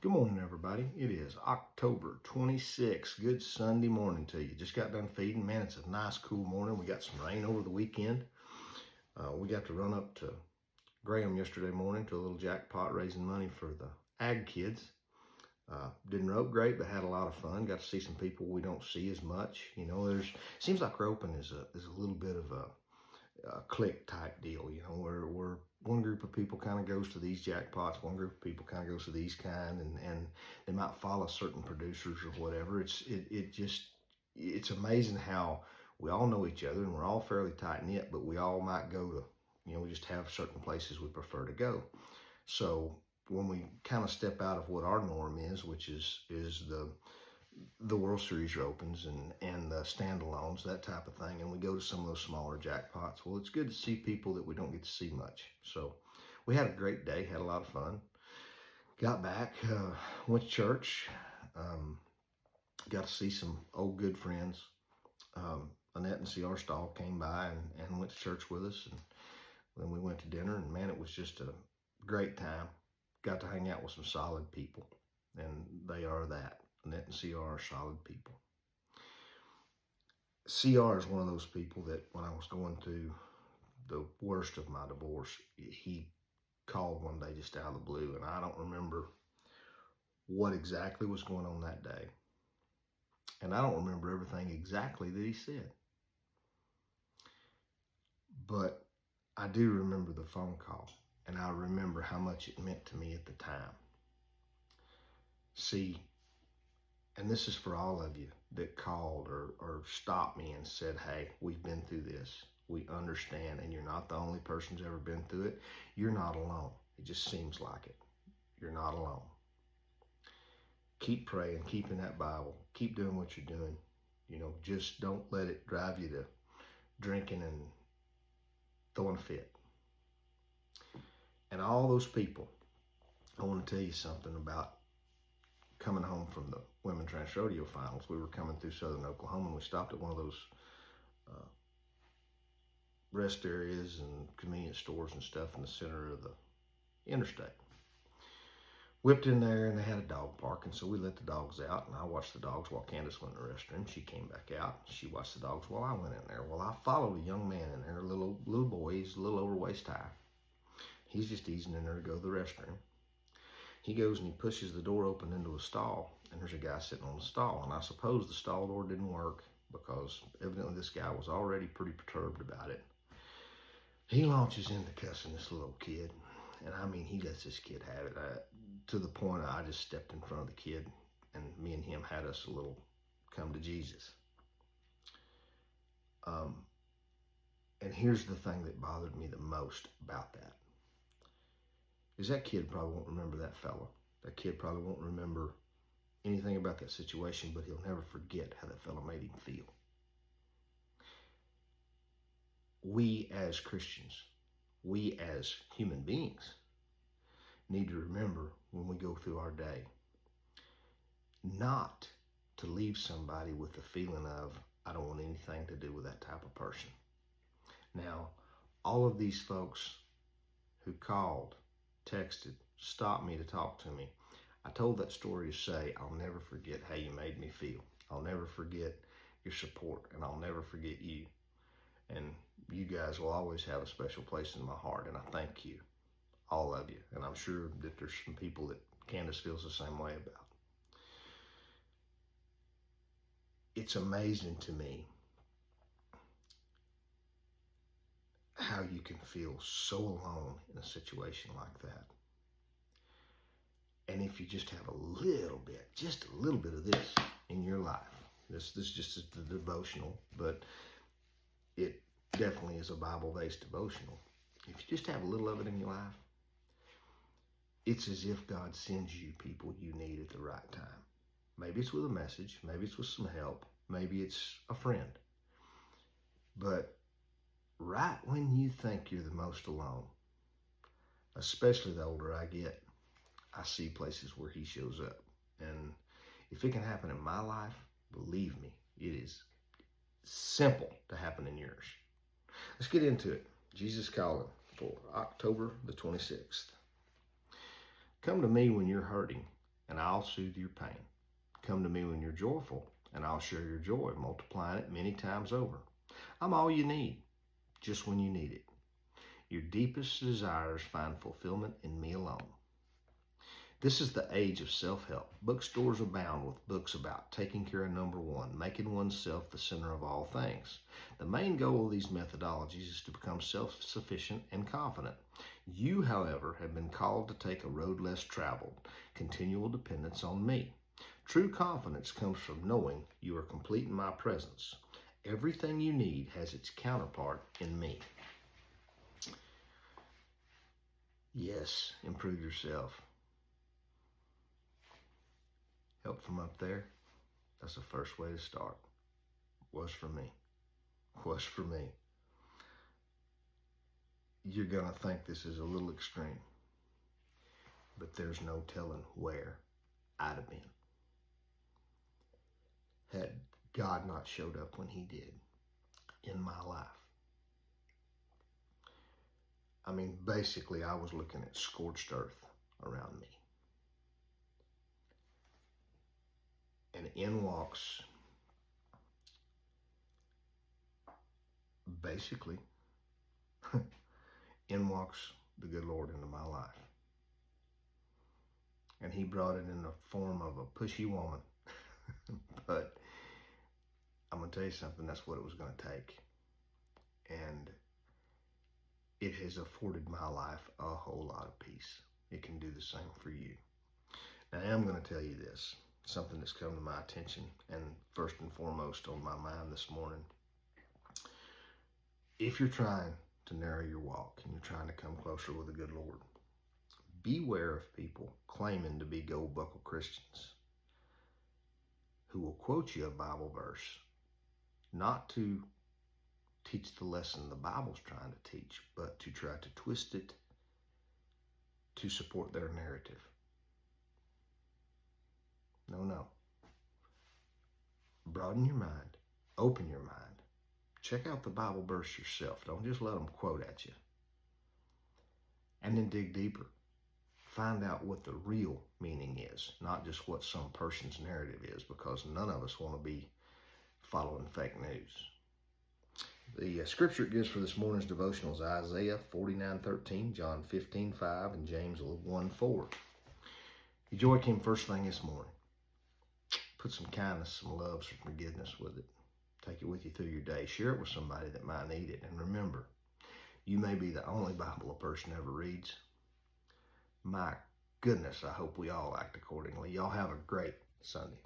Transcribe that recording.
Good morning, everybody. It is October 26th. Good Sunday morning to you. Just got done feeding. Man, it's a nice, cool morning. We got some rain over the weekend. We got to run up to Graham yesterday morning to a little jackpot raising money for the ag kids. Didn't rope great, but had a lot of fun. Got to see some people we don't see as much. You know, seems like roping is a little bit of a click type deal, you know, where one group of people kind of goes to these jackpots, one group of people kind of goes to these kind, and they might follow certain producers or whatever. It's amazing how we all know each other and we're all fairly tight knit, but we all might go to, you know, we just have certain places we prefer to go. So when we kind of step out of what our norm is, which is the World Series opens and the standalones, that type of thing, and we go to some of those smaller jackpots. Well, it's good to see people that we don't get to see much. So we had a great day, had a lot of fun. Got back, went to church, got to see some old good friends. Annette and C.R. Stahl came by and went to church with us, and then we went to dinner, and man, it was just a great time. Got to hang out with some solid people, and they are that. Annette and CR are solid people. CR is one of those people that when I was going through the worst of my divorce, he called one day just out of the blue, and I don't remember what exactly was going on that day. And I don't remember everything exactly that he said. But I do remember the phone call, and I remember how much it meant to me at the time. See, and this is for all of you that called or stopped me and said, hey, we've been through this. We understand, and you're not the only person who's ever been through it. You're not alone. It just seems like it. You're not alone. Keep praying, keep in that Bible, keep doing what you're doing. You know, just don't let it drive you to drinking and throwing a fit. And all those people, I want to tell you something about coming home from the Women Trash Rodeo Finals. We were coming through southern Oklahoma, and we stopped at one of those rest areas and convenience stores and stuff in the center of the interstate. Whipped in there, and they had a dog park, and so we let the dogs out, and I watched the dogs while Candace went in the restroom. She came back out. She watched the dogs while I went in there. Well, I followed a young man in there, a little boy. He's a little over waist high. He's just easing in there to go to the restroom. He goes and he pushes the door open into a stall, and there's a guy sitting on the stall. And I suppose the stall door didn't work because evidently this guy was already pretty perturbed about it. He launches into cussing this little kid. And I mean, he lets this kid have it to the point I just stepped in front of the kid, and me and him had us a little come to Jesus. And here's the thing that bothered me the most about that. Is that kid probably won't remember that fella. That kid probably won't remember anything about that situation, but he'll never forget how that fella made him feel. We as Christians, we as human beings, need to remember when we go through our day not to leave somebody with the feeling of, I don't want anything to do with that type of person. Now, all of these folks who called, texted, stopped me to talk to me, I told that story to say, I'll never forget how you made me feel. I'll never forget your support, and I'll never forget you. And you guys will always have a special place in my heart, and I thank you, all of you. And I'm sure that there's some people that Candace feels the same way about. It's amazing to me how you can feel so alone in a situation like that. And if you just have a little bit of this in your life, this just is the devotional, but it definitely is a Bible-based devotional. If you just have a little of it in your life, it's as if God sends you people you need at the right time. Maybe it's with a message, maybe it's with some help, maybe it's a friend. But right when you think you're the most alone, especially the older I get, I see places where he shows up. And if it can happen in my life, believe me, it is simple to happen in yours. Let's get into it. Jesus Calling for October the 26th. Come to me when you're hurting, and I'll soothe your pain. Come to me when you're joyful, and I'll share your joy, multiplying it many times over. I'm all you need, just when you need it. Your deepest desires find fulfillment in me alone. This is the age of self-help. Bookstores abound with books about taking care of number one, making oneself the center of all things. The main goal of these methodologies is to become self-sufficient and confident. You, however, have been called to take a road less traveled, continual dependence on me. True confidence comes from knowing you are complete in my presence. Everything you need has its counterpart in me. Yes, improve yourself. Help from up there, that's the first way to start. Was for me. Was for me. You're going to think this is a little extreme, but there's no telling where I'd have been had God not showed up when he did in my life. I mean, basically, I was looking at scorched earth around me. And in walks, basically, in walks the good Lord into my life. And he brought it in the form of a pushy woman. But I'm going to tell you something, that's what it was going to take. And it has afforded my life a whole lot of peace. It can do the same for you. Now, I am going to tell you this. Something that's come to my attention and first and foremost on my mind this morning. If you're trying to narrow your walk and you're trying to come closer with the good Lord, beware of people claiming to be gold buckle Christians who will quote you a Bible verse, not to teach the lesson the Bible's trying to teach, but to try to twist it to support their narrative. No. Broaden your mind. Open your mind. Check out the Bible verse yourself. Don't just let them quote at you. And then dig deeper. Find out what the real meaning is, not just what some person's narrative is, because none of us want to be following fake news. The scripture it gives for this morning's devotional is Isaiah 49:13, John 15:5, and James 1:4. Your joy came first thing this morning. Put some kindness, some love, some forgiveness with it. Take it with you through your day. Share it with somebody that might need it. And remember, you may be the only Bible a person ever reads. My goodness, I hope we all act accordingly. Y'all have a great Sunday.